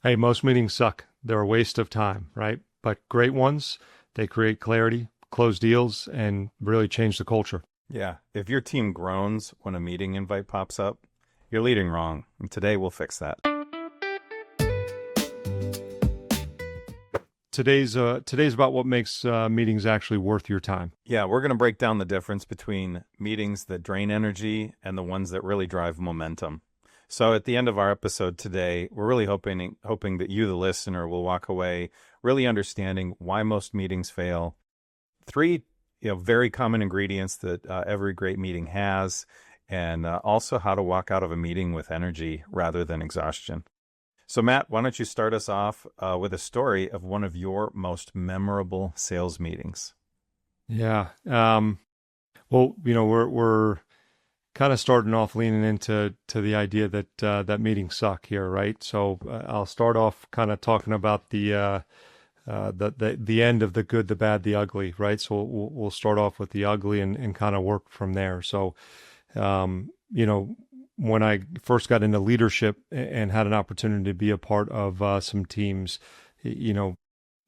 Hey, most meetings suck. They're a waste of time, right? But great ones, they create clarity, close deals, and really change the culture. Yeah. If your team groans when a meeting invite pops up, you're leading wrong. And today we'll fix that. Today's about what makes meetings actually worth your time. Yeah, we're going to break down the difference between meetings that drain energy and the ones that really drive momentum. So at the end of our episode today, we're really hoping that you, the listener, will walk away really understanding why most meetings fail. 3 very common ingredients that every great meeting has, and also how to walk out of a meeting with energy rather than exhaustion. So Matt, why don't you start us off with a story of one of your most memorable sales meetings? Yeah. Well, we're kind of starting off leaning into the idea that that meetings suck here, right? So I'll start off kind of talking about the end of the good, the bad, the ugly, right? So we'll start off with the ugly and kind of work from there. So, when I first got into leadership and had an opportunity to be a part of some teams,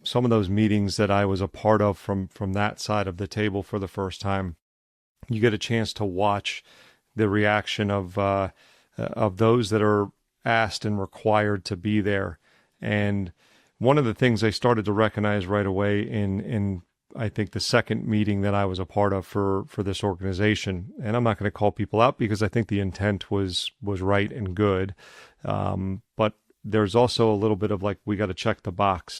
some of those meetings that I was a part of from that side of the table for the first time, you get a chance to watch the reaction of those that are asked and required to be there. And one of the things I started to recognize right away in I think the second meeting that I was a part of for this organization, and I'm not going to call people out because I think the intent was right and good, but there's also a little bit of like, we got to check the box,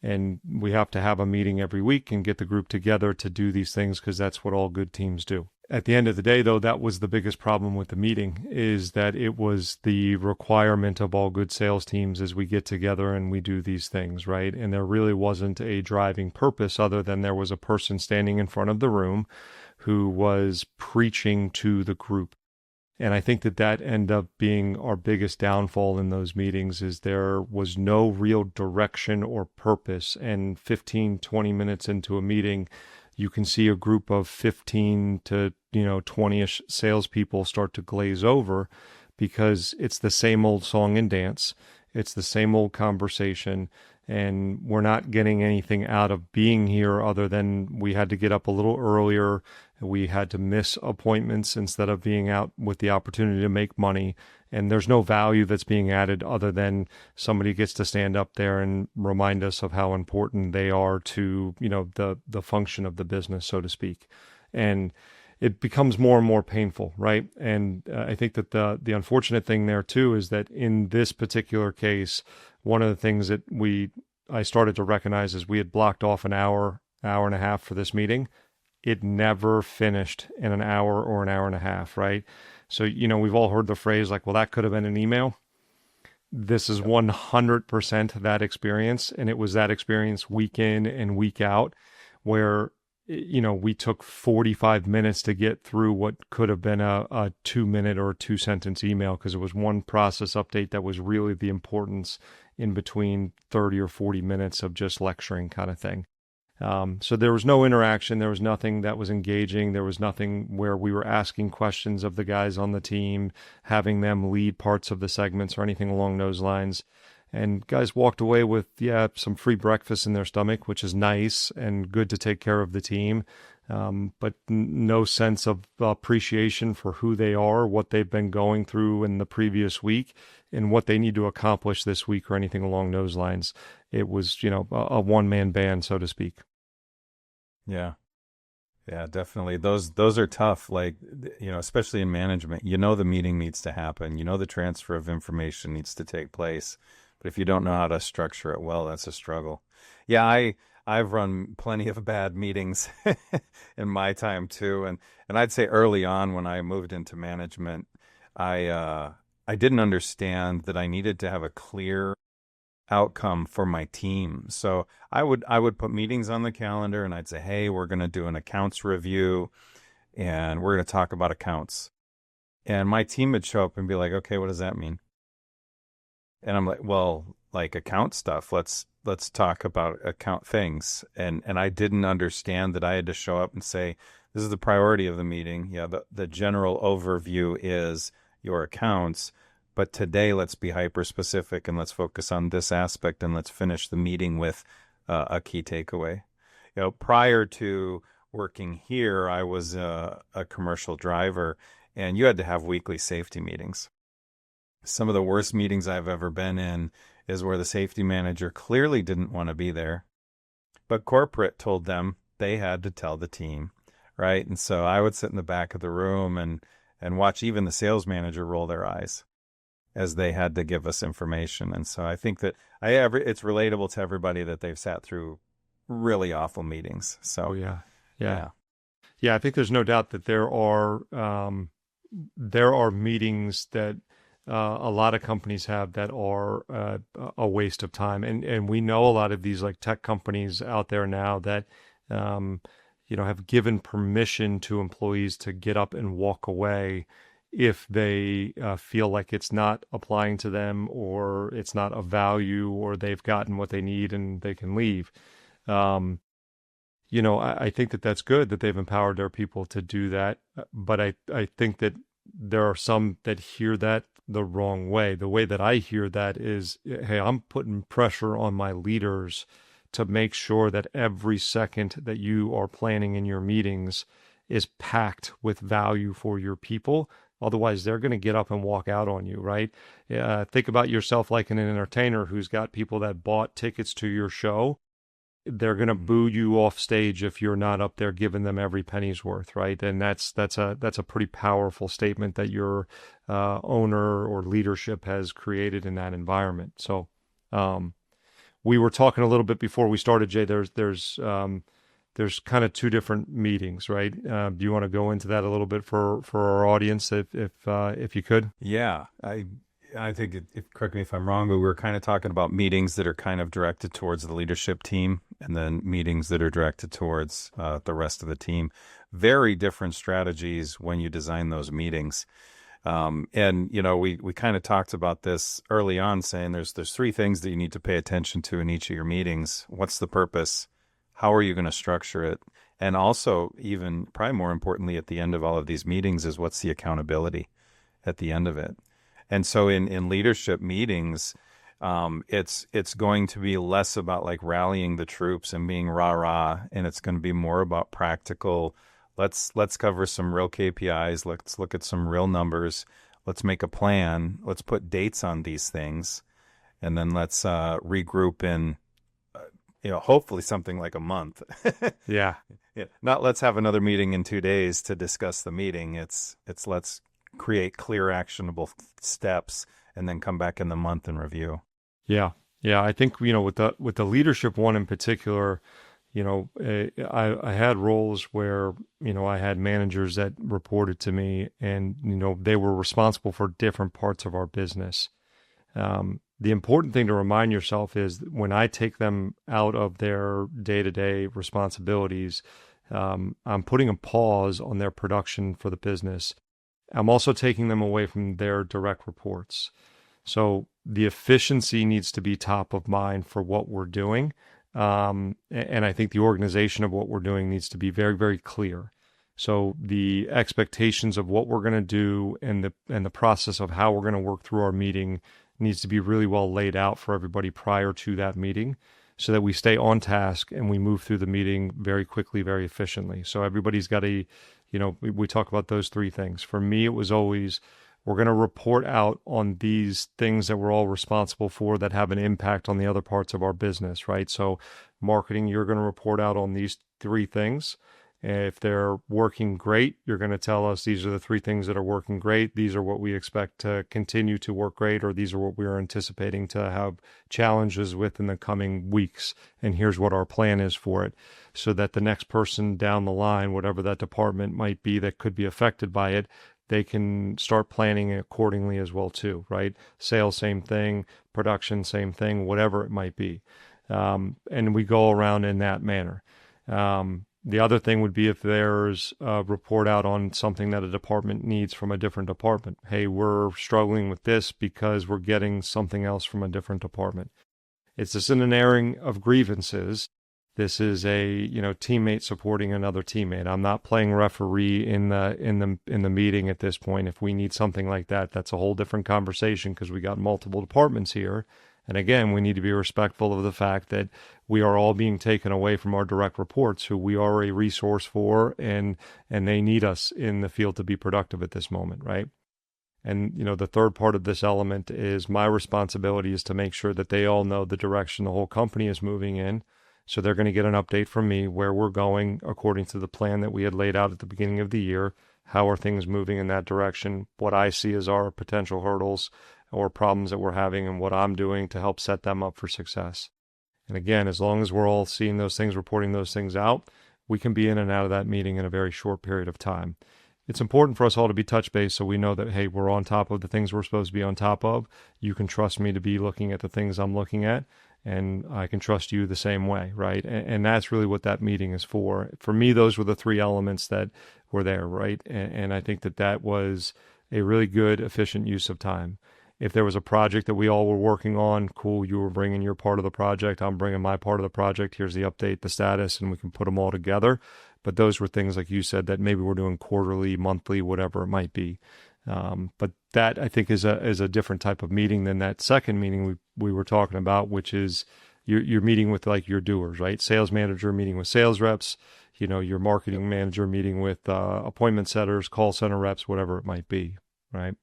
and we have to have a meeting every week and get the group together to do these things because that's what all good teams do. At the end of the day, though, that was the biggest problem with the meeting, is that it was the requirement of all good sales teams as we get together and we do these things, right? And there really wasn't a driving purpose other than there was a person standing in front of the room who was preaching to the group. And I think that ended up being our biggest downfall in those meetings, is there was no real direction or purpose. And 15, 20 minutes into a meeting, you can see a group of 15 to 20-ish salespeople start to glaze over because it's the same old song and dance. It's the same old conversation, and we're not getting anything out of being here other than we had to get up a little earlier. We had to miss appointments instead of being out with the opportunity to make money. And there's no value that's being added other than somebody gets to stand up there and remind us of how important they are to, the function of the business, so to speak. And it becomes more and more painful, right? And I think that the unfortunate thing there too is that in this particular case, one of the things that I started to recognize is we had blocked off an hour and a half for this meeting. It never finished in an hour or an hour and a half, right? So, we've all heard the phrase like, well, that could have been an email. This is 100% that experience. And it was that experience week in and week out where, we took 45 minutes to get through what could have been a 2-minute or 2-sentence email because it was one process update that was really the importance in between 30 or 40 minutes of just lecturing kind of thing. So there was no interaction. There was nothing that was engaging. There was nothing where we were asking questions of the guys on the team, having them lead parts of the segments or anything along those lines. And guys walked away with, some free breakfast in their stomach, which is nice and good to take care of the team. But no sense of appreciation for who they are, what they've been going through in the previous week, and what they need to accomplish this week or anything along those lines. It was, a one-man band, so to speak. Yeah. Yeah, definitely. Those are tough. Like, especially in management, the meeting needs to happen. The transfer of information needs to take place. But if you don't know how to structure it well, that's a struggle. Yeah, I've run plenty of bad meetings in my time too. And I'd say early on when I moved into management, I didn't understand that I needed to have a clear outcome for my team. So I would put meetings on the calendar and I'd say, hey, we're going to do an accounts review and we're going to talk about accounts. And my team would show up and be like, okay, what does that mean? And I'm like, well, like account stuff. Let's talk about account things. And I didn't understand that I had to show up and say, this is the priority of the meeting. Yeah, the general overview is your accounts, But today, let's be hyper specific and let's focus on this aspect and let's finish the meeting with a key takeaway. Prior to working here, I was a commercial driver, and you had to have weekly safety meetings. Some of the worst meetings I've ever been in is where the safety manager clearly didn't want to be there, but corporate told them they had to tell the team, right? And so I would sit in the back of the room and watch even the sales manager roll their eyes as they had to give us information. And so I think that it's relatable to everybody that they've sat through really awful meetings. So yeah. I think there's no doubt that there are meetings that a lot of companies have that are a waste of time, and we know a lot of these like tech companies out there now that have given permission to employees to get up and walk away if they feel like it's not applying to them or it's not of value or they've gotten what they need and they can leave. I think that that's good that they've empowered their people to do that. But I think that there are some that hear that the wrong way. The way that I hear that is, hey, I'm putting pressure on my leaders to make sure that every second that you are planning in your meetings is packed with value for your people. Otherwise, they're going to get up and walk out on you, right? Think about yourself like an entertainer who's got people that bought tickets to your show. They're going to boo you off stage if you're not up there giving them every penny's worth, right? And that's a pretty powerful statement that your owner or leadership has created in that environment. So we were talking a little bit before we started, Jay. There's kind of two different meetings, right? Do you want to go into that a little bit for our audience, if you could? Yeah, I think, correct me if I'm wrong, but we were kind of talking about meetings that are kind of directed towards the leadership team and then meetings that are directed towards the rest of the team. Very different strategies when you design those meetings. And we kind of talked about this early on, saying there's three things that you need to pay attention to in each of your meetings. What's the purpose? How are you going to structure it? And also, even probably more importantly, at the end of all of these meetings is what's the accountability at the end of it? And so in leadership meetings, it's going to be less about like rallying the troops and being rah-rah, and it's going to be more about practical. Let's cover some real KPIs. Let's look at some real numbers. Let's make a plan. Let's put dates on these things, and then let's regroup in, hopefully something like a month. Yeah. Not let's have another meeting in 2 days to discuss the meeting. It's let's create clear, actionable steps, and then come back in the month and review. Yeah. I think with the leadership one in particular, I had roles where I had managers that reported to me, and they were responsible for different parts of our business. The important thing to remind yourself is that when I take them out of their day-to-day responsibilities, I'm putting a pause on their production for the business. I'm also taking them away from their direct reports. So the efficiency needs to be top of mind for what we're doing. And I think the organization of what we're doing needs to be very, very clear. So the expectations of what we're going to do and the process of how we're going to work through our meeting needs to be really well laid out for everybody prior to that meeting, so that we stay on task and we move through the meeting very quickly, very efficiently. So everybody's got we talk about those three things. For me, it was always, we're going to report out on these things that we're all responsible for that have an impact on the other parts of our business, right? So marketing, you're going to report out on these three things. If they're working great, you're going to tell us these are the three things that are working great. These are what we expect to continue to work great, or these are what we're anticipating to have challenges with in the coming weeks. And here's what our plan is for it, so that the next person down the line, whatever that department might be that could be affected by it, they can start planning accordingly as well too, right? Sales, same thing. Production, same thing, whatever it might be. And we go around in that manner. The other thing would be if there's a report out on something that a department needs from a different department. Hey, we're struggling with this because we're getting something else from a different department. It's just an airing of grievances. This is a, teammate supporting another teammate. I'm not playing referee in the meeting at this point. If we need something like that, that's a whole different conversation because we got multiple departments here. And again, we need to be respectful of the fact that we are all being taken away from our direct reports, who we are a resource for, and they need us in the field to be productive at this moment, right? And, the third part of this element is my responsibility is to make sure that they all know the direction the whole company is moving in. So they're going to get an update from me where we're going according to the plan that we had laid out at the beginning of the year. How are things moving in that direction? What I see as our potential hurdles or problems that we're having, and what I'm doing to help set them up for success. And again, as long as we're all seeing those things, reporting those things out, we can be in and out of that meeting in a very short period of time. It's important for us all to be touch base so we know that, hey, we're on top of the things we're supposed to be on top of. You can trust me to be looking at the things I'm looking at, and I can trust you the same way, right? And that's really what that meeting is for. For me, those were the three elements that were there, right? And I think that was a really good, efficient use of time. If there was a project that we all were working on, cool, you were bringing your part of the project, I'm bringing my part of the project, here's the update, the status, and we can put them all together. But those were things, like you said, that maybe we're doing quarterly, monthly, whatever it might be. But that, I think, is a different type of meeting than that second meeting we were talking about, which is you're meeting with like your doers, right? Sales manager meeting with sales reps, your marketing manager meeting with appointment setters, call center reps, whatever it might be, right?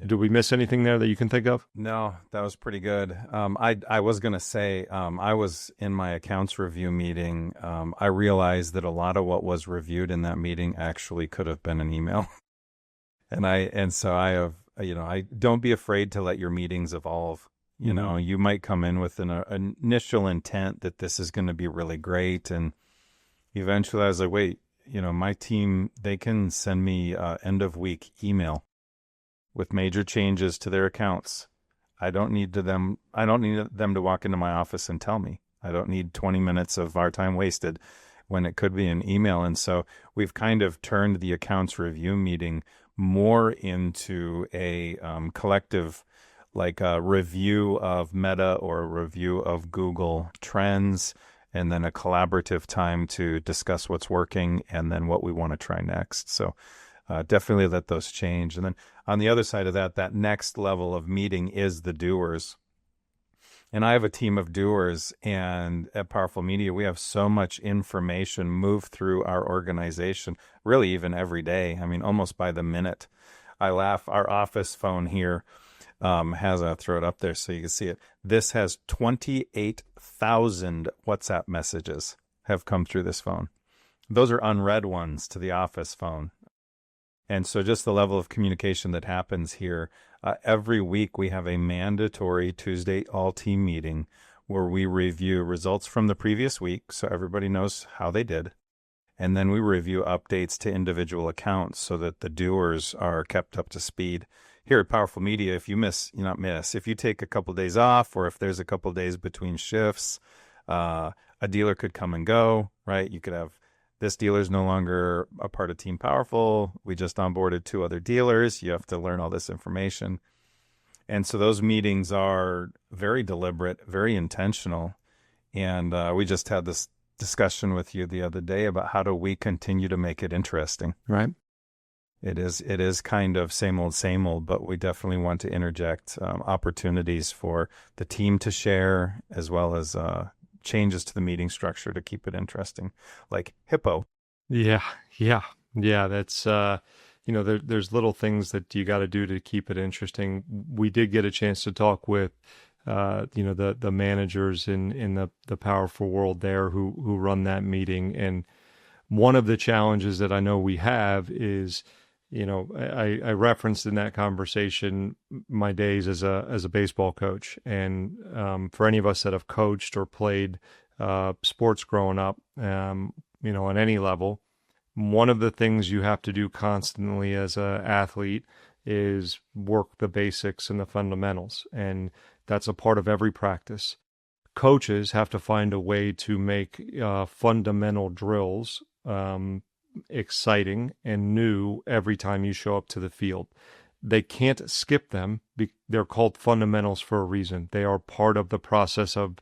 Did we miss anything there that you can think of? No, that was pretty good. I was going to say, I was in my accounts review meeting. I realized that a lot of what was reviewed in that meeting actually could have been an email. So I don't be afraid to let your meetings evolve. You might come in with an initial intent that this is going to be really great. And eventually I was like, wait, my team, they can send me end of week email with major changes to their accounts. I don't need them to walk into my office and tell me. I don't need 20 minutes of our time wasted when it could be an email. And so we've kind of turned the accounts review meeting more into a collective, like a review of Meta or a review of Google Trends, and then a collaborative time to discuss what's working and then what we want to try next. So definitely let those change. And then on the other side of that next level of meeting is the doers. And I have a team of doers, and at Powerful Media, we have so much information move through our organization, really even every day. I mean, almost by the minute. I laugh. Our office phone here I'll throw it up there so you can see it. This has 28,000 WhatsApp messages have come through this phone. Those are unread ones to the office phone. And so just the level of communication that happens here, every week we have a mandatory Tuesday all-team meeting where we review results from the previous week so everybody knows how they did. And then we review updates to individual accounts so that the doers are kept up to speed. Here at Powerful Media, if you if you take a couple of days off, or if there's a couple of days between shifts, a dealer could come and go, right? You could have, this dealer is no longer a part of Team Powerful. We just onboarded 2 other dealers. You have to learn all this information. And so those meetings are very deliberate, very intentional. And we just had this discussion with you the other day about how do we continue to make it interesting. Right. It is kind of same old, but we definitely want to interject opportunities for the team to share, as well as changes to the meeting structure to keep it interesting, like Hippo. Yeah. That's there's little things that you got to do to keep it interesting. We did get a chance to talk with the managers in the Powerful world there who run that meeting, and one of the challenges that I know we have is, I referenced in that conversation my days as a baseball coach, and for any of us that have coached or played sports growing up, on any level, one of the things you have to do constantly as an athlete is work the basics and the fundamentals, and that's a part of every practice. Coaches have to find a way to make fundamental drills exciting and new every time you show up to the field. They can't skip them. They're called fundamentals for a reason. They are part of the process of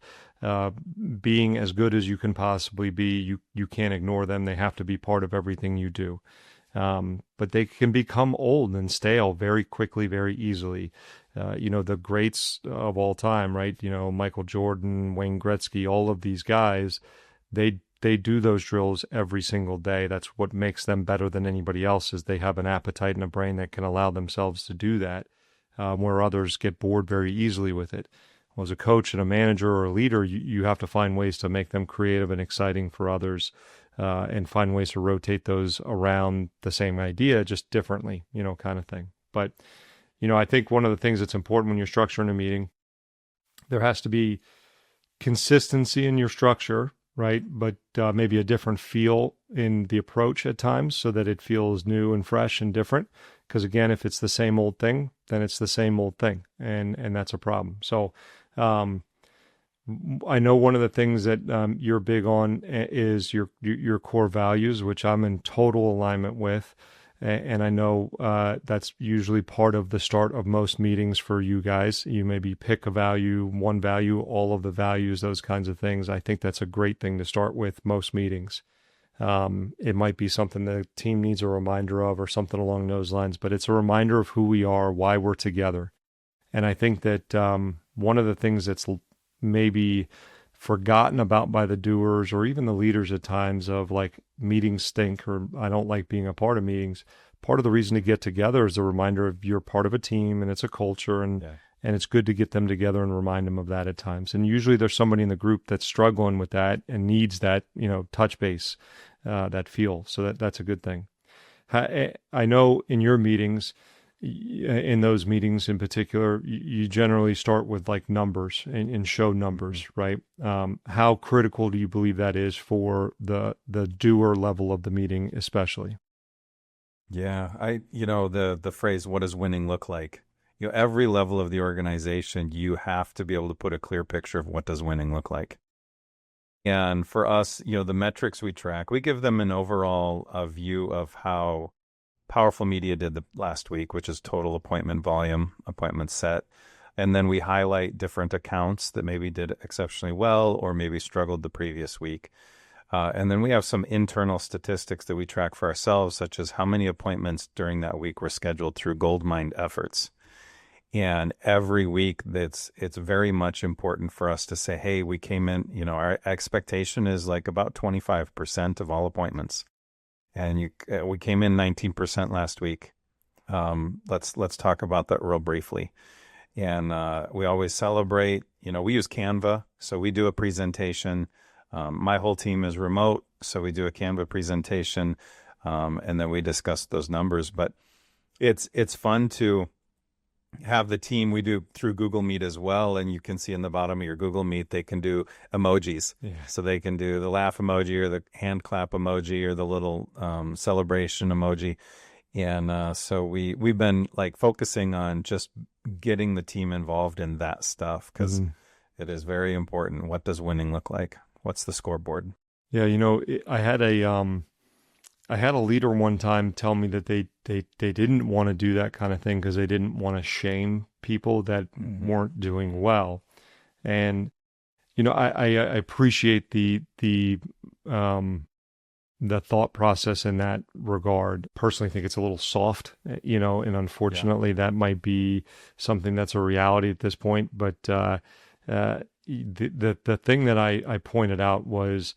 being as good as you can possibly be. You can't ignore them. They have to be part of everything you do. But they can become old and stale very quickly, very easily. The greats of all time, right? Michael Jordan, Wayne Gretzky, all of these guys, they do those drills every single day. That's what makes them better than anybody else, is they have an appetite and a brain that can allow themselves to do that, where others get bored very easily with it. Well, as a coach and a manager or a leader, you have to find ways to make them creative and exciting for others, and find ways to rotate those around the same idea, just differently, kind of thing. But, I think one of the things that's important when you're structuring a meeting, there has to be consistency in your structure, right? But maybe a different feel in the approach at times, so that it feels new and fresh and different. Because again, if it's the same old thing, then it's the same old thing, and that's a problem. So I know one of the things that you're big on is your core values, which I'm in total alignment with. And I know that's usually part of the start of most meetings for you guys. You maybe pick a value, one value, all of the values, those kinds of things. I think that's a great thing to start with most meetings. It might be something the team needs a reminder of or something along those lines, but it's a reminder of who we are, why we're together. And I think that one of the things that's maybe forgotten about by the doers or even the leaders at times, of like, meetings stink, or I don't like being a part of meetings. Part of the reason to get together is a reminder of you're part of a team and it's a culture, and it's good to get them together and remind them of that at times. And usually there's somebody in the group that's struggling with that and needs that, touch base, that feel. So that's a good thing. I know in your meetings, in those meetings in particular, you generally start with like numbers and show numbers, right? How critical do you believe that is for the doer level of the meeting, especially? Yeah, the phrase, what does winning look like? Every level of the organization, you have to be able to put a clear picture of what does winning look like. And for us, the metrics we track, we give them an overall view of how Powerful Media did the last week, which is total appointment volume, appointments set. And then we highlight different accounts that maybe did exceptionally well or maybe struggled the previous week. And then we have some internal statistics that we track for ourselves, such as how many appointments during that week were scheduled through Goldmine efforts. And every week, it's very much important for us to say, hey, we came in, our expectation is like about 25% of all appointments. And we came in 19% last week. Let's talk about that real briefly. And we always celebrate. We use Canva, so we do a presentation. My whole team is remote, so we do a Canva presentation, and then we discuss those numbers. But it's fun to have the team. We do through Google Meet as well, and you can see in the bottom of your Google Meet, they can do emojis. Yeah. So they can do the laugh emoji or the hand clap emoji or the little celebration emoji. And so we've been like focusing on just getting the team involved in that stuff, because it is very important. What does winning look like? What's the scoreboard? Yeah, I had a leader one time tell me that they didn't want to do that kind of thing because they didn't want to shame people that weren't doing well. And, I appreciate the thought process in that regard. Personally, I think it's a little soft, and unfortunately that might be something that's a reality at this point. But the thing that I pointed out was,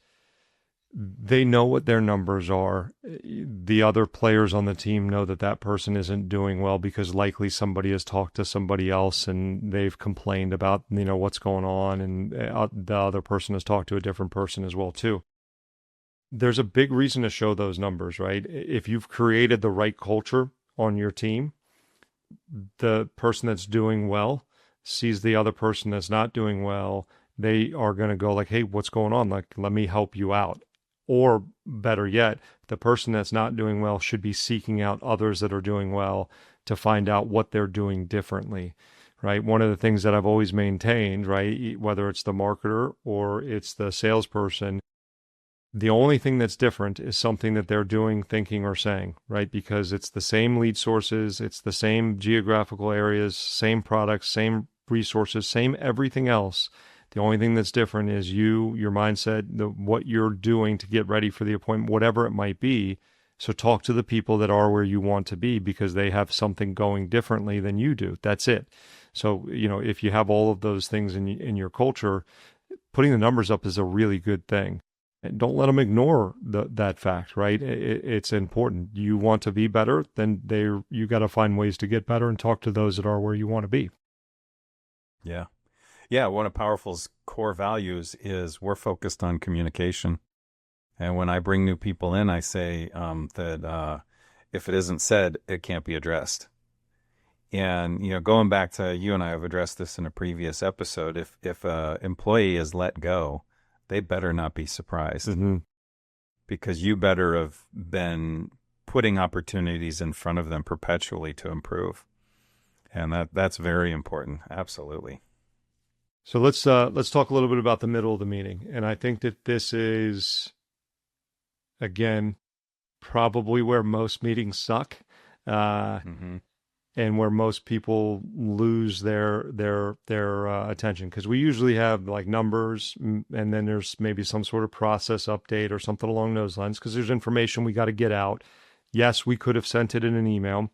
they know what their numbers are. The other players on the team know that person isn't doing well because likely somebody has talked to somebody else and they've complained about, what's going on, and the other person has talked to a different person as well too. There's a big reason to show those numbers, right? If you've created the right culture on your team, the person that's doing well sees the other person that's not doing well. They are going to go like, hey, what's going on? Like, let me help you out. Or better yet, the person that's not doing well should be seeking out others that are doing well to find out what they're doing differently, right? One of the things that I've always maintained, right, whether it's the marketer or it's the salesperson, the only thing that's different is something that they're doing, thinking, or saying, right? Because it's the same lead sources, it's the same geographical areas, same products, same resources, same everything else. The only thing that's different is your mindset, what you're doing to get ready for the appointment, whatever it might be. So talk to the people that are where you want to be because they have something going differently than you do. That's it. So, if you have all of those things in your culture, putting the numbers up is a really good thing. And don't let them ignore that fact, right? It's important. You want to be better, then you got to find ways to get better and talk to those that are where you want to be. Yeah. Yeah, one of Powerful's core values is we're focused on communication. And when I bring new people in, I say that if it isn't said, it can't be addressed. And, going back to you and I have addressed this in a previous episode, if an employee is let go, they better not be surprised. Mm-hmm. Because you better have been putting opportunities in front of them perpetually to improve. And that's very important. Absolutely. So let's talk a little bit about the middle of the meeting. And I think that this is, again, probably where most meetings suck, and where most people lose their attention. Because we usually have like numbers, and then there's maybe some sort of process update or something along those lines. Because there's information we got to get out. Yes, we could have sent it in an email,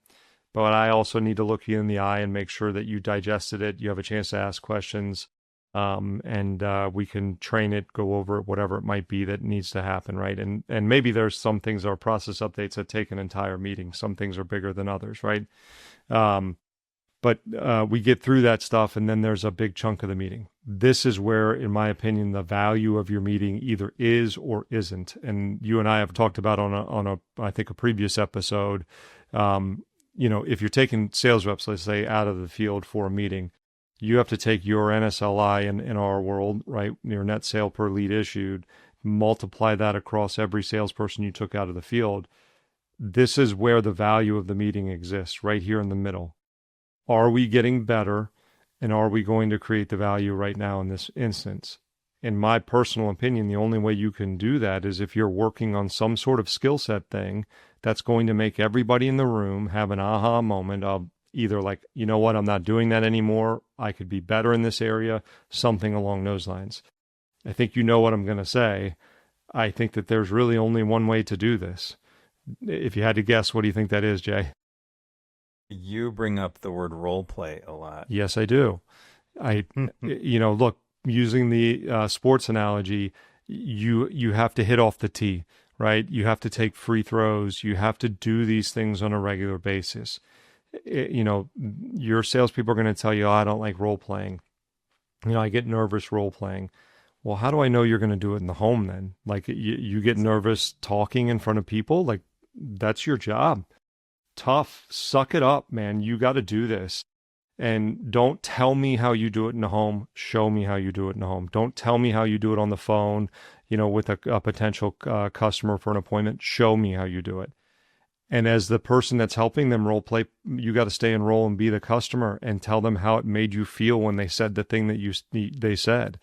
but I also need to look you in the eye and make sure that you digested it. You have a chance to ask questions. And we can train it, go over it, whatever it might be that needs to happen, right? And maybe there's some things that are process updates that take an entire meeting. Some things are bigger than others, right? But we get through that stuff, and then there's a big chunk of the meeting. This is where, in my opinion, the value of your meeting either is or isn't. And you and I have talked about on a I think a previous episode. If you're taking sales reps, let's say, out of the field for a meeting, you have to take your NSLI in our world, right? Your net sale per lead issued, multiply that across every salesperson you took out of the field. This is where the value of the meeting exists, right here in the middle. Are we getting better? And are we going to create the value right now in this instance? In my personal opinion, the only way you can do that is if you're working on some sort of skill set thing that's going to make everybody in the room have an aha moment of, either like, you know what, I'm not doing that anymore. I could be better in this area, something along those lines. I think you know what I'm going to say. I think that there's really only one way to do this. If you had to guess, what do you think that is, Jay? You bring up the word role play a lot. Yes, I do. Look, using the sports analogy, you have to hit off the tee, right? You have to take free throws. You have to do these things on a regular basis. Your salespeople are going to tell you, I don't like role playing. I get nervous role playing. Well, how do I know you're going to do it in the home then? Like you get nervous talking in front of people? Like that's your job. Tough. Suck it up, man. You got to do this. And don't tell me how you do it in the home. Show me how you do it in the home. Don't tell me how you do it on the phone, with a potential customer for an appointment. Show me how you do it. And as the person that's helping them role play, you got to stay in role and be the customer and tell them how it made you feel when they said the thing that they said.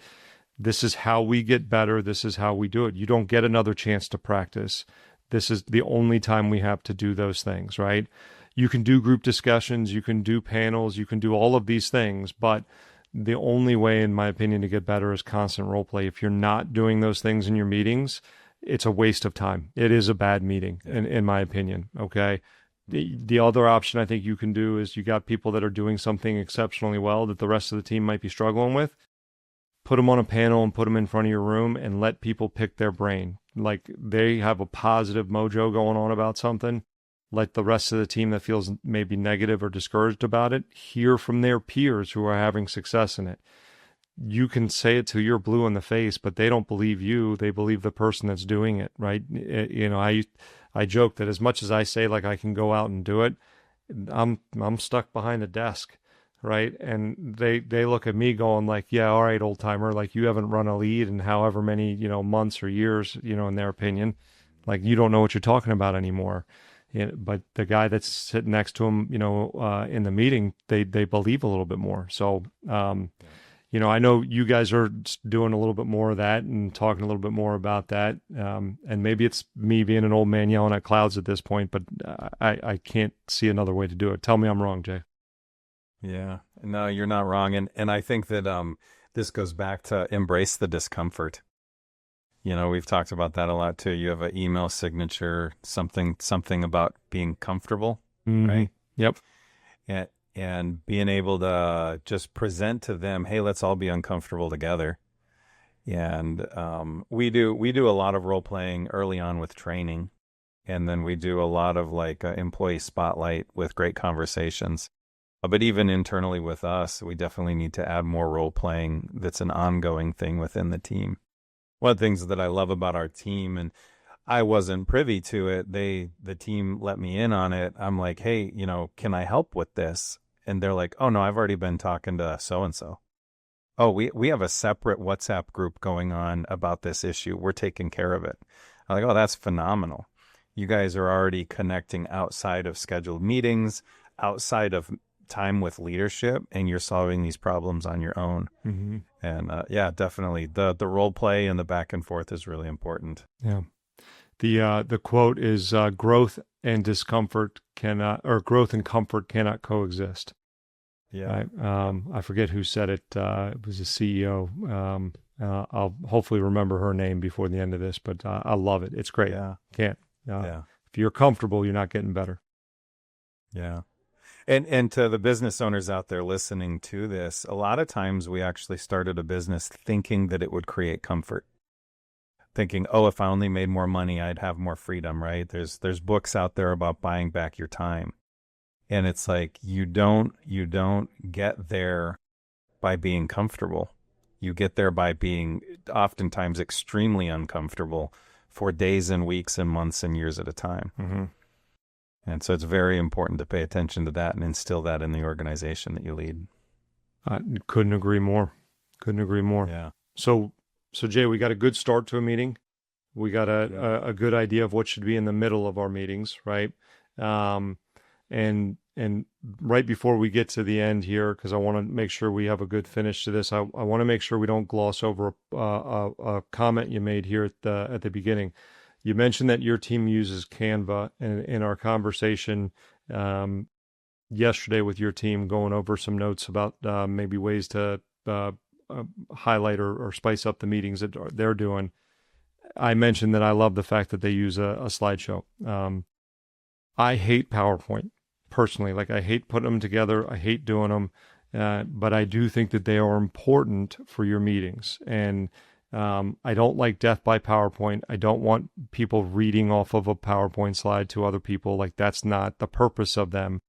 This is how we get better. This is how we do it. You don't get another chance to practice. This is the only time we have to do those things, right? You can do group discussions, you can do panels, you can do all of these things, but the only way, in my opinion, to get better is constant role play. If you're not doing those things in your meetings, it's a waste of time. It is a bad meeting, in my opinion, okay? The other option I think you can do is you got people that are doing something exceptionally well that the rest of the team might be struggling with. Put them on a panel and put them in front of your room and let people pick their brain. Like they have a positive mojo going on about something. Let the rest of the team that feels maybe negative or discouraged about it hear from their peers who are having success in it. You can say it till you're blue in the face, but they don't believe you. They believe the person that's doing it, right? I joke that as much as I say like I can go out and do it, I'm stuck behind a desk, right? And they look at me going like, yeah, all right, old timer, like you haven't run a lead in however many, months or years, in their opinion, like you don't know what you're talking about anymore. But the guy that's sitting next to him, in the meeting, they believe a little bit more. So, I know you guys are doing a little bit more of that and talking a little bit more about that. And maybe it's me being an old man yelling at clouds at this point, but I can't see another way to do it. Tell me I'm wrong, Jay. Yeah, no, you're not wrong. And I think that This goes back to embrace the discomfort. We've talked about that a lot too. You have an email signature, something about being comfortable, right? Yep. And being able to just present to them, hey, let's all be uncomfortable together. And we do a lot of role playing early on with training, and then we do a lot of like employee spotlight with great conversations. But even internally with us, we definitely need to add more role playing. That's an ongoing thing within the team. One of the things that I love about our team, and I wasn't privy to it, the team let me in on it. I'm like, hey, can I help with this? And they're like, oh no, I've already been talking to so and so. Oh, we have a separate WhatsApp group going on about this issue. We're taking care of it. I'm like, oh, that's phenomenal. You guys are already connecting outside of scheduled meetings, outside of time with leadership, and you're solving these problems on your own. And yeah, definitely the role play and the back and forth is really important. Yeah. The quote is growth and discomfort cannot, or growth and comfort cannot coexist. Yeah. Right? I forget who said it. It was a CEO. I'll hopefully remember her name before the end of this, but I love it. It's great. Yeah. Can't. Yeah. If you're comfortable, you're not getting better. Yeah. And to the business owners out there listening to this, a lot of times we actually started a business thinking that it would create comfort. Thinking, oh, if I only made more money, I'd have more freedom, right? There's books out there about buying back your time. And it's like you don't get there by being comfortable. You get there by being oftentimes extremely uncomfortable for days and weeks and months and years at a time. And so it's very important to pay attention to that and instill that in the organization that you lead. I couldn't agree more. Yeah. So Jay, we got a good start to a meeting. We got a good idea of what should be in the middle of our meetings, right? And right before we get to the end here, because I want to make sure we have a good finish to this, I want to make sure we don't gloss over a comment you made here at the beginning. You mentioned that your team uses Canva, and in our conversation yesterday with your team, going over some notes about maybe ways to highlight or spice up the meetings that they're doing. I mentioned that I love the fact that they use a slideshow. I hate PowerPoint personally. Like, I hate putting them together. I hate doing them. But I do think that they are important for your meetings. And I don't like death by PowerPoint. I don't want people reading off of a PowerPoint slide to other people. Like, that's not the purpose of them.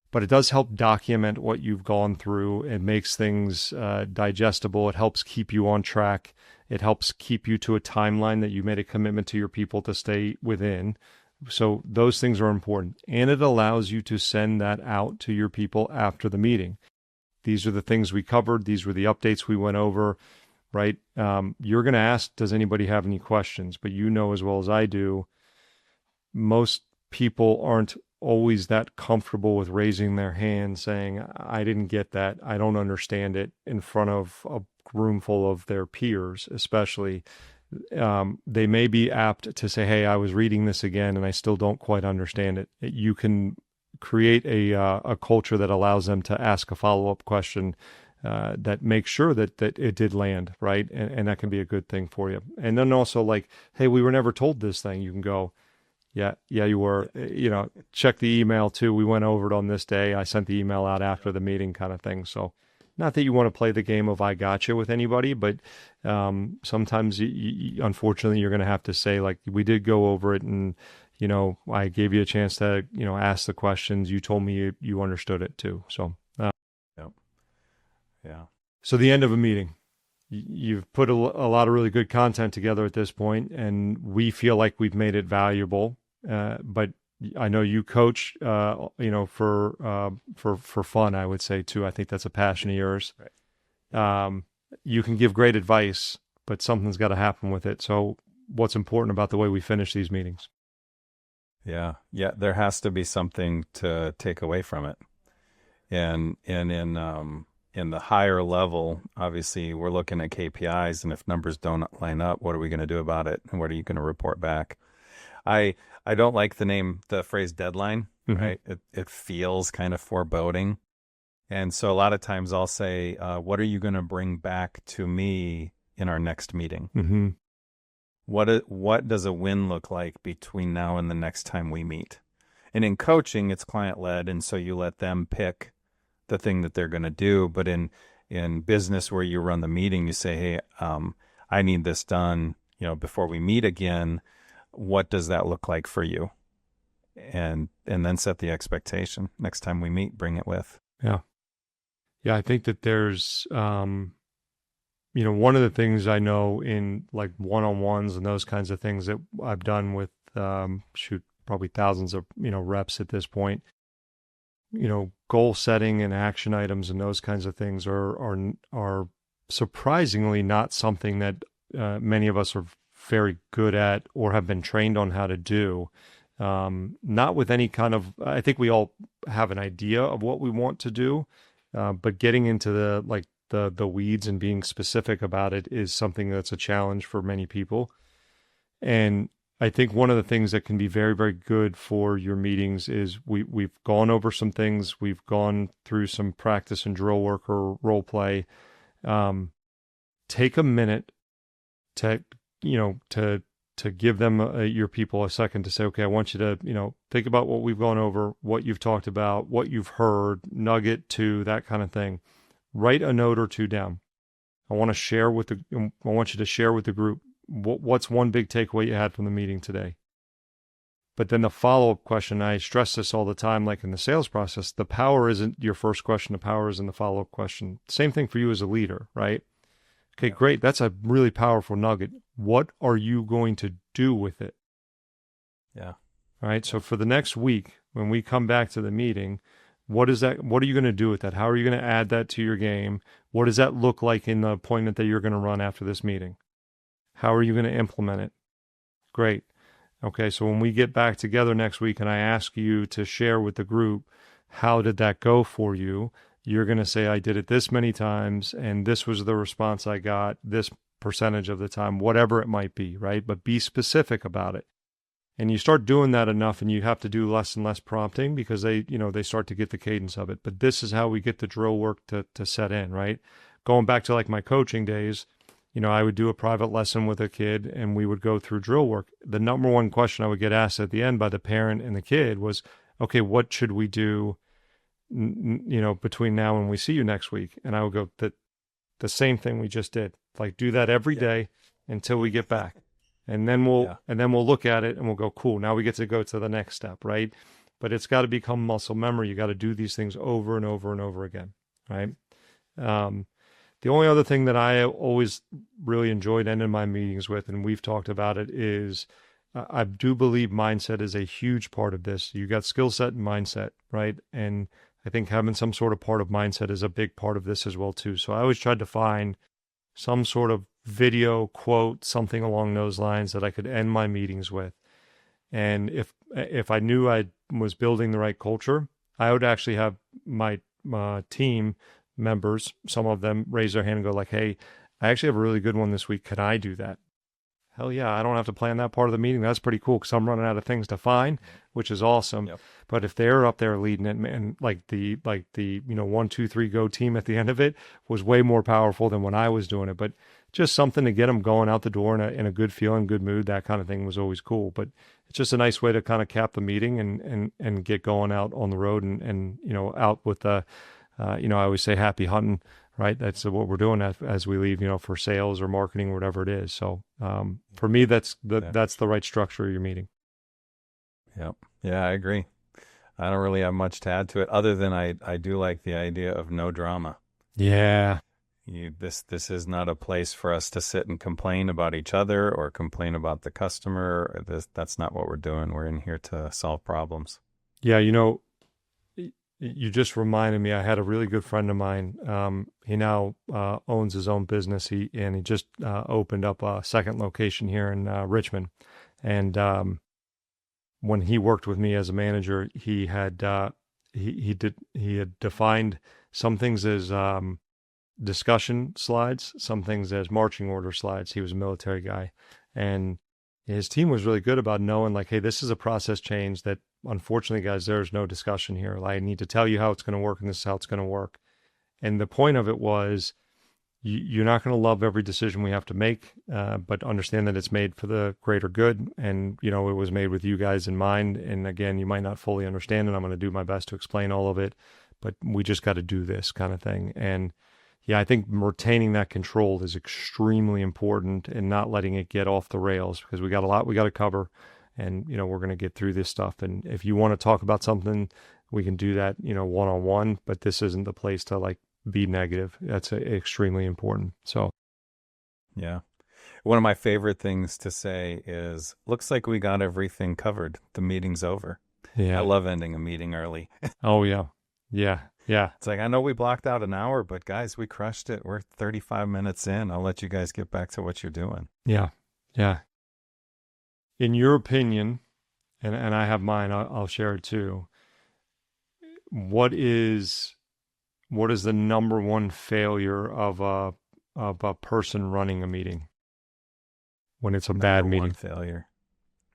But it does help document what you've gone through. It makes things digestible. It helps keep you on track. It helps keep you to a timeline that you made a commitment to your people to stay within. So those things are important. And it allows you to send that out to your people after the meeting. These are the things we covered. These were the updates we went over, right? You're going to ask, does anybody have any questions? But you know as well as I do, most people aren't always that comfortable with raising their hand saying, I didn't get that, I don't understand it, in front of a room full of their peers, especially. They may be apt to say, hey, I was reading this again and I still don't quite understand it. You can create a culture that allows them to ask a follow-up question that makes sure that it did land, right? And that can be a good thing for you. And then also, like, hey, we were never told this thing. You can go, yeah, you were. Check the email too. We went over it on this day. I sent the email out after the meeting, kind of thing. So, not that you want to play the game of I gotcha with anybody, but sometimes, unfortunately, you're going to have to say, like, we did go over it, and I gave you a chance to ask the questions. You told me you understood it too. So, yeah. So the end of a meeting. You've put a lot of really good content together at this point, and we feel like we've made it valuable. But I know you coach, for fun, I would say too. I think that's a passion of yours. Right. You can give great advice, but something's got to happen with it. So what's important about the way we finish these meetings? Yeah. There has to be something to take away from it. And in the higher level, obviously, we're looking at KPIs, and if numbers don't line up, what are we going to do about it? And what are you going to report back? I don't like the phrase deadline, right? It feels kind of foreboding. And so a lot of times I'll say, what are you going to bring back to me in our next meeting? Mm-hmm. What does a win look like between now and the next time we meet? And in coaching, it's client-led, and so you let them pick the thing that they're going to do. But in business where you run the meeting, you say, hey, I need this done, before we meet again. What does that look like for you? And then set the expectation. Next time we meet, bring it with. Yeah. Yeah, I think that there's, one of the things I know in like one-on-ones and those kinds of things that I've done with, probably thousands of, reps at this point, goal setting and action items and those kinds of things are surprisingly not something that many of us are very good at or have been trained on how to do. Not with any kind of, I think we all have an idea of what we want to do, but getting into the weeds and being specific about it is something that's a challenge for many people. And I think one of the things that can be very, very good for your meetings is we've gone over some things. We've gone through some practice and drill work or role play. Take a minute to give them, your people, a second to say, okay, I want you to, think about what we've gone over, what you've talked about, what you've heard, nugget to that kind of thing. Write a note or two down. I want you to share with the group what's one big takeaway you had from the meeting today. But then the follow-up question, I stress this all the time, like in the sales process, the power isn't your first question, the power is in the follow-up question. Same thing for you as a leader, right? Okay, great. That's a really powerful nugget. What are you going to do with it? Yeah. All right. So for the next week, when we come back to the meeting, what is that? What are you going to do with that? How are you going to add that to your game? What does that look like in the appointment that you're going to run after this meeting? How are you going to implement it? Great. Okay. So when we get back together next week and I ask you to share with the group, how did that go for you? You're going to say, I did it this many times, and this was the response I got, this percentage of the time, whatever it might be, right? But be specific about it. And you start doing that enough, and you have to do less and less prompting because they start to get the cadence of it. But this is how we get the drill work to set in, right? Going back to like my coaching days, I would do a private lesson with a kid, and we would go through drill work. The number one question I would get asked at the end by the parent and the kid was, okay, what should we do between now and we see you next week? And I would go, the same thing we just did. Like, do that every day until we get back. And then we'll look at it and we'll go, cool, now we get to go to the next step, right? But it's got to become muscle memory. You got to do these things over and over and over again, right? The only other thing that I always really enjoyed ending my meetings with, and we've talked about it, is I do believe mindset is a huge part of this. You got skill set and mindset, right? And I think having some sort of part of mindset is a big part of this as well too. So I always tried to find some sort of video quote, something along those lines that I could end my meetings with. And if I knew I was building the right culture, I would actually have my team members, some of them raise their hand and go like, hey, I actually have a really good one this week. Can I do that? Hell yeah, I don't have to plan that part of the meeting. That's pretty cool because I'm running out of things to find, which is awesome. Yep. But if they're up there leading it, and like the 1, 2, 3 go team at the end of it was way more powerful than when I was doing it. But just something to get them going out the door in a good feeling, good mood, that kind of thing was always cool. But it's just a nice way to kind of cap the meeting and get going out on the road and out with the, I always say happy hunting. Right, that's what we're doing as we leave, for sales or marketing or whatever it is. So for me, that's the right structure of your meeting. Yep. Yeah, I agree. I don't really have much to add to it, other than I do like the idea of no drama. Yeah. This is not a place for us to sit and complain about each other or complain about the customer. That's not what we're doing. We're in here to solve problems. Yeah, you just reminded me, I had a really good friend of mine. He now owns his own business. He just opened up a second location here in Richmond. And when he worked with me as a manager, he had defined some things as discussion slides, some things as marching order slides. He was a military guy, and his team was really good about knowing like, hey, this is a process change that unfortunately, guys, there's no discussion here. I need to tell you how it's going to work, and this is how it's going to work. And the point of it was, you're not going to love every decision we have to make, but understand that it's made for the greater good. And, it was made with you guys in mind. And again, you might not fully understand, and I'm going to do my best to explain all of it, but we just got to do this kind of thing. And yeah, I think retaining that control is extremely important, and not letting it get off the rails, because we got a lot we got to cover, and, we're going to get through this stuff. And if you want to talk about something, we can do that, one-on-one, but this isn't the place to be negative. That's extremely important. So, yeah. One of my favorite things to say is, looks like we got everything covered. The meeting's over. Yeah. I love ending a meeting early. Oh, yeah. Yeah. Yeah. It's I know we blocked out an hour, but guys, we crushed it. We're 35 minutes in. I'll let you guys get back to what you're doing. Yeah. Yeah. In your opinion, and I have mine, I'll share it too. What is the number one failure of a person running a meeting when it's a bad meeting? Failure.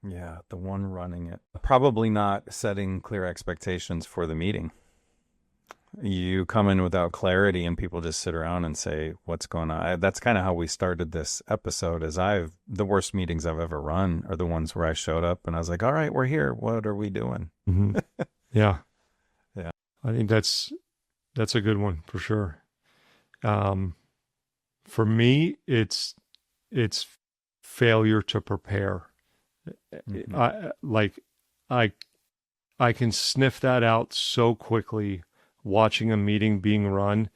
Yeah, the one running it. Probably not setting clear expectations for the meeting. You come in without clarity, and people just sit around and say, what's going on? That's kind of how we started this episode. The worst meetings I've ever run are the ones where I showed up and I was like, all right, we're here. What are we doing? Mm-hmm. Yeah. Yeah. I think that's a good one for sure. For me, it's failure to prepare. Mm-hmm. I can sniff that out so quickly watching a meeting being run,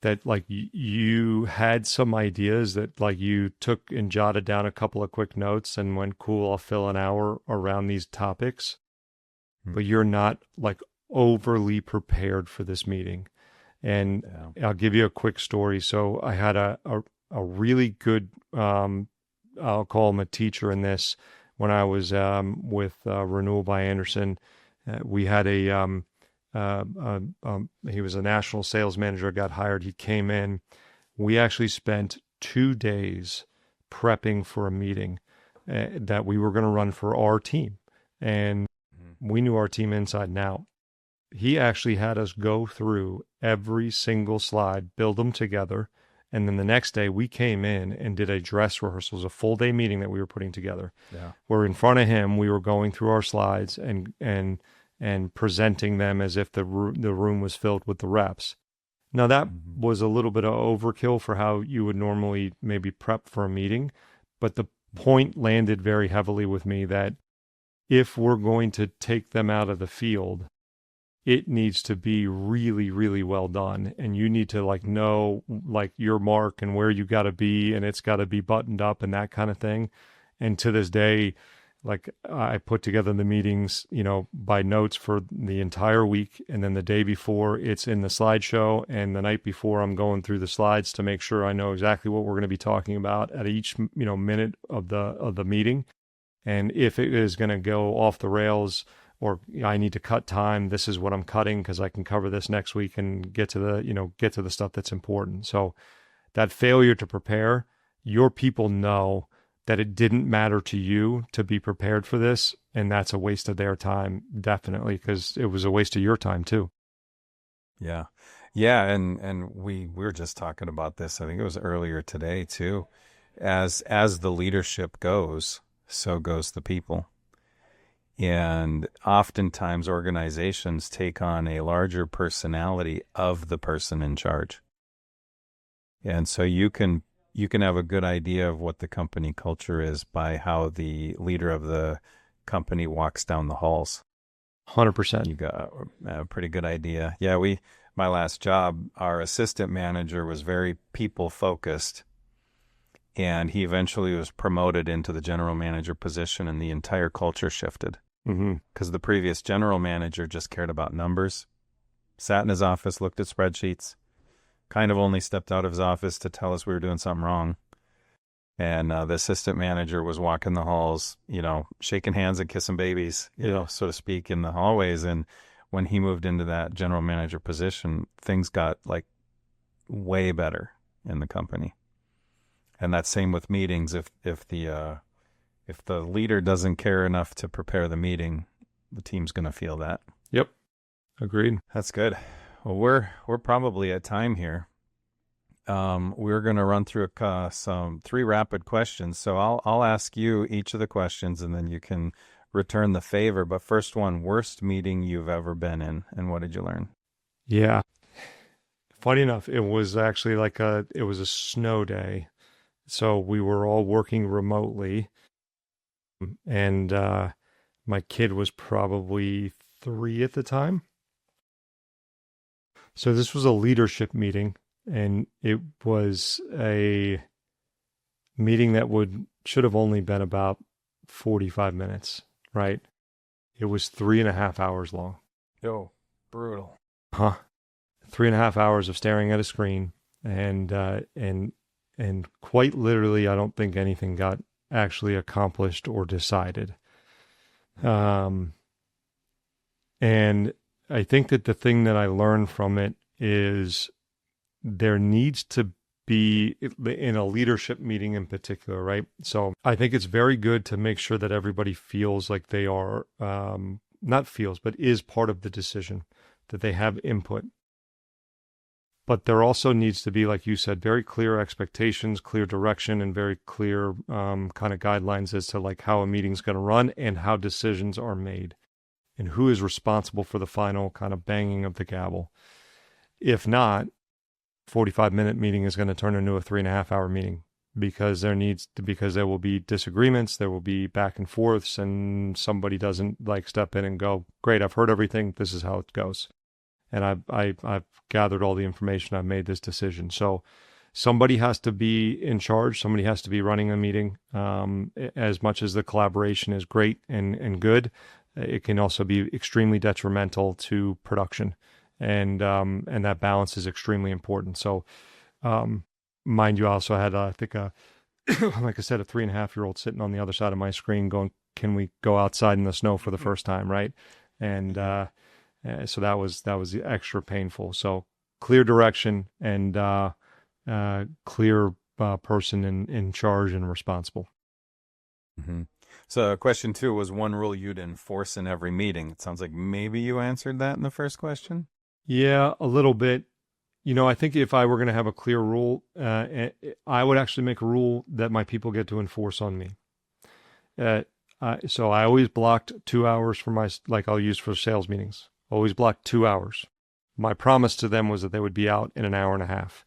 that you had some ideas that you took and jotted down a couple of quick notes and went, cool, I'll fill an hour around these topics, but you're not overly prepared for this meeting. And I'll give you a quick story. So I had a really good, I'll call him a teacher in this, when I was with Renewal by Anderson. We had he was a national sales manager, got hired. He came in. We actually spent 2 days prepping for a meeting that we were going to run for our team. And we knew our team inside and out. He actually had us go through every single slide, build them together. And then the next day we came in and did a dress rehearsal. It was a full day meeting that we were putting together. Yeah. Where in front of him, we were going through our slides and presenting them as if the room was filled with the reps. Now that was a little bit of overkill for how you would normally maybe prep for a meeting, but the point landed very heavily with me that if we're going to take them out of the field, it needs to be really, really well done. And you need to know your mark and where you got to be, and it's got to be buttoned up and that kind of thing. And to this day, I put together the meetings, by notes for the entire week. And then the day before it's in the slideshow. And the night before I'm going through the slides to make sure I know exactly what we're going to be talking about at each, minute of the meeting. And if it is going to go off the rails, or I need to cut time, this is what I'm cutting, because I can cover this next week and get to the stuff that's important. So that failure to prepare, your people know that it didn't matter to you to be prepared for this, and that's a waste of their time, definitely, because it was a waste of your time too. Yeah. Yeah, and we were just talking about this, I think it was earlier today too. As the leadership goes, so goes the people. And oftentimes organizations take on a larger personality of the person in charge. And so you can have a good idea of what the company culture is by how the leader of the company walks down the halls. 100%. You got a pretty good idea. Yeah, my last job, our assistant manager was very people focused. And he eventually was promoted into the general manager position, and the entire culture shifted. Because the previous general manager just cared about numbers, sat in his office, looked at spreadsheets, kind of only stepped out of his office to tell us we were doing something wrong. And the assistant manager was walking the halls, shaking hands and kissing babies, so to speak, in the hallways. And when he moved into that general manager position, things got way better in the company. And that's same with meetings. If the leader doesn't care enough to prepare the meeting, the team's going to feel that. Yep. Agreed. That's good. Well, we're probably at time here. We're going to run through some 3 rapid questions. So I'll ask you each of the questions, and then you can return the favor. But first one, worst meeting you've ever been in, and what did you learn? Yeah. Funny enough, it was actually it was a snow day. So we were all working remotely, and my kid was probably 3 at the time. So this was a leadership meeting, and it was a meeting that should have only been about 45 minutes, right? It was 3.5 hours long. Oh, brutal. 3.5 hours of staring at a screen, and quite literally, I don't think anything got actually accomplished or decided. And I think that the thing that I learned from it is there needs to be, in a leadership meeting in particular, right? So I think it's very good to make sure that everybody feels like they are, not feels, but is part of the decision, that they have input. But there also needs to be, like you said, very clear expectations, clear direction, and very clear kind of guidelines as to like how a meeting's going to run and how decisions are made and who is responsible for the final kind of banging of the gavel. If not, 45-minute meeting is going to turn into a 3.5 hour meeting because there will be disagreements, there will be back and forths, and somebody doesn't like step in and go, great, I've heard everything, this is how it goes. And I've gathered all the information, I've made this decision. So somebody has to be in charge, somebody has to be running a meeting. As much as the collaboration is great and good, it can also be extremely detrimental to production. And that balance is extremely important. So, mind you, I also had, I think, like I said, a 3.5-year-old sitting on the other side of my screen going, can we go outside in the snow for the first time, right? And so that was extra painful. So clear direction and clear person in charge and responsible. Mm-hmm. So question 2 was one rule you'd enforce in every meeting. It sounds like maybe you answered that in the first question. Yeah, a little bit. You know, I think if I were going to have a clear rule, I would actually make a rule that my people get to enforce on me. So I always blocked 2 hours for I'll use for sales meetings. Always blocked 2 hours. My promise to them was that they would be out in an hour and a half.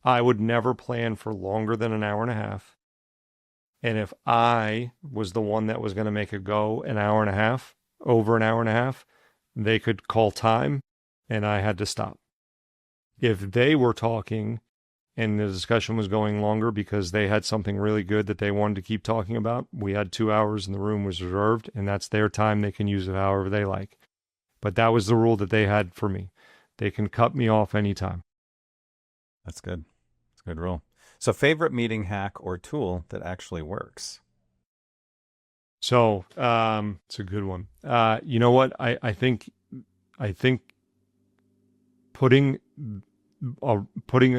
I would never plan for longer than an hour and a half. And if I was the one that was going to make it go an hour and a half, over an hour and a half, they could call time and I had to stop. If they were talking and the discussion was going longer because they had something really good that they wanted to keep talking about, we had 2 hours and the room was reserved, and that's their time. They can use it however they like. But that was the rule that they had for me. They can cut me off anytime. That's good. That's a good rule. So favorite meeting hack or tool that actually works? So it's a good one. You know what? I think putting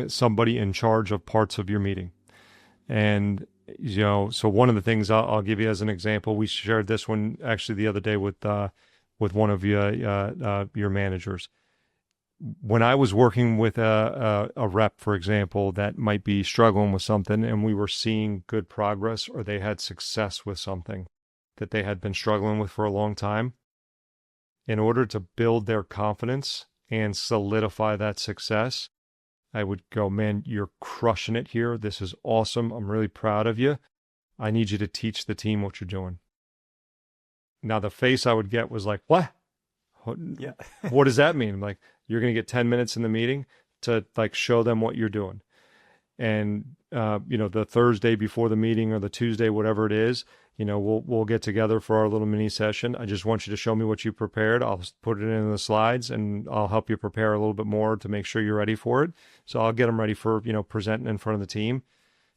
somebody in charge of parts of your meeting. And, you know, so one of the things I'll give you as an example, we shared this one actually the other day with one of your managers. When I was working with a rep, for example, that might be struggling with something and we were seeing good progress or they had success with something that they had been struggling with for a long time, in order to build their confidence and solidify that success, I would go, man, you're crushing it here. This is awesome. I'm really proud of you. I need you to teach the team what you're doing. Now, the face I would get was like, what? Yeah. What does that mean? Like, you're going to get 10 minutes in the meeting to like show them what you're doing. And, the Thursday before the meeting or the Tuesday, whatever it is, we'll get together for our little mini session. I just want you to show me what you prepared. I'll put it in the slides and I'll help you prepare a little bit more to make sure you're ready for it. So I'll get them ready for, presenting in front of the team.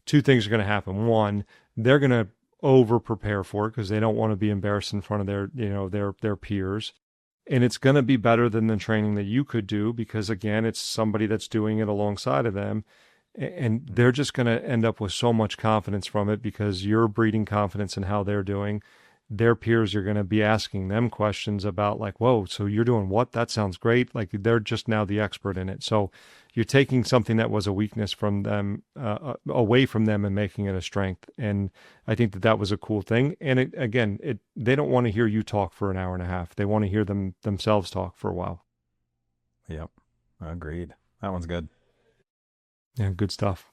2 things are going to happen. One, they're going to over prepare for it because they don't want to be embarrassed in front of their peers. And it's going to be better than the training that you could do because, again, it's somebody that's doing it alongside of them. And they're just going to end up with so much confidence from it because you're breeding confidence in how they're doing. their peers are going to be asking them questions about like, whoa, so you're doing what? That sounds great. Like they're just now the expert in it. So you're taking something that was a weakness from them, away from them and making it a strength. And I think that that was a cool thing. And they don't want to hear you talk for an hour and a half. They want to hear themselves talk for a while. Yep. Agreed. That one's good. Yeah, good stuff.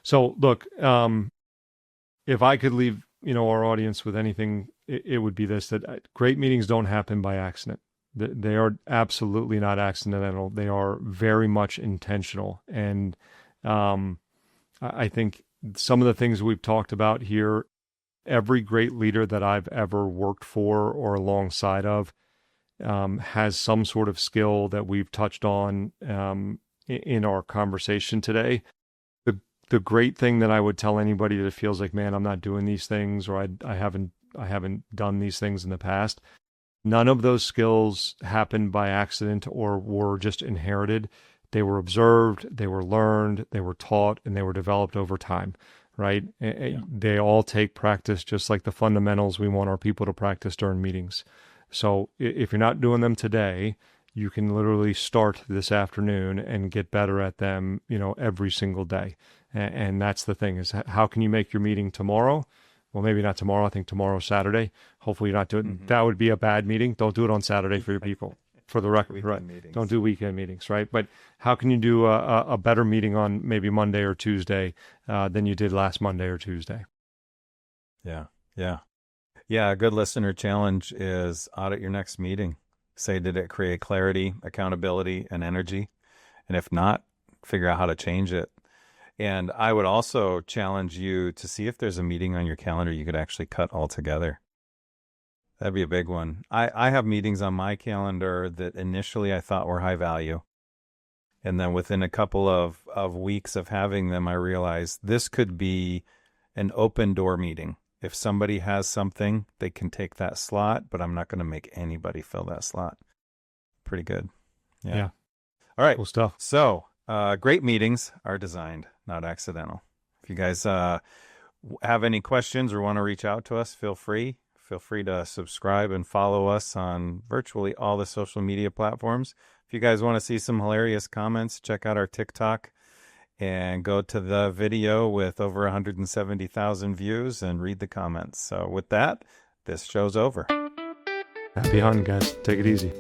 So look, if I could leave, our audience with anything, it would be this, that great meetings don't happen by accident. They are absolutely not accidental. They are very much intentional. And I think some of the things we've talked about here, every great leader that I've ever worked for or alongside of has some sort of skill that we've touched on in our conversation today. The great thing that I would tell anybody that feels like, man, I'm not doing these things, or I haven't done these things in the past. None of those skills happened by accident or were just inherited. They were observed, they were learned, they were taught, and they were developed over time, right? Yeah. They all take practice, just like the fundamentals we want our people to practice during meetings. So if you're not doing them today, you can literally start this afternoon and get better at them, every single day. And that's the thing, is how can you make your meeting tomorrow? Well, maybe not tomorrow. I think tomorrow's Saturday. Hopefully you're not doing it. That would be a bad meeting. Don't do it on Saturday for your people, for the record, right? Meetings. Don't do weekend meetings, right? But how can you do a better meeting on maybe Monday or Tuesday than you did last Monday or Tuesday? Yeah. A good listener challenge is audit your next meeting. Say, did it create clarity, accountability, and energy? And if not, figure out how to change it. And I would also challenge you to see if there's a meeting on your calendar you could actually cut altogether. That'd be a big one. I have meetings on my calendar that initially I thought were high value. And then within a couple of weeks of having them, I realized this could be an open door meeting. If somebody has something, they can take that slot, but I'm not going to make anybody fill that slot. Pretty good. Yeah. All right. Cool stuff. So, great meetings are designed, not accidental. If you guys have any questions or want to reach out to us, feel free. Feel free to subscribe and follow us on virtually all the social media platforms. If you guys want to see some hilarious comments, check out our TikTok and go to the video with over 170,000 views and read the comments. So with that, this show's over. Happy hunting, guys. Take it easy.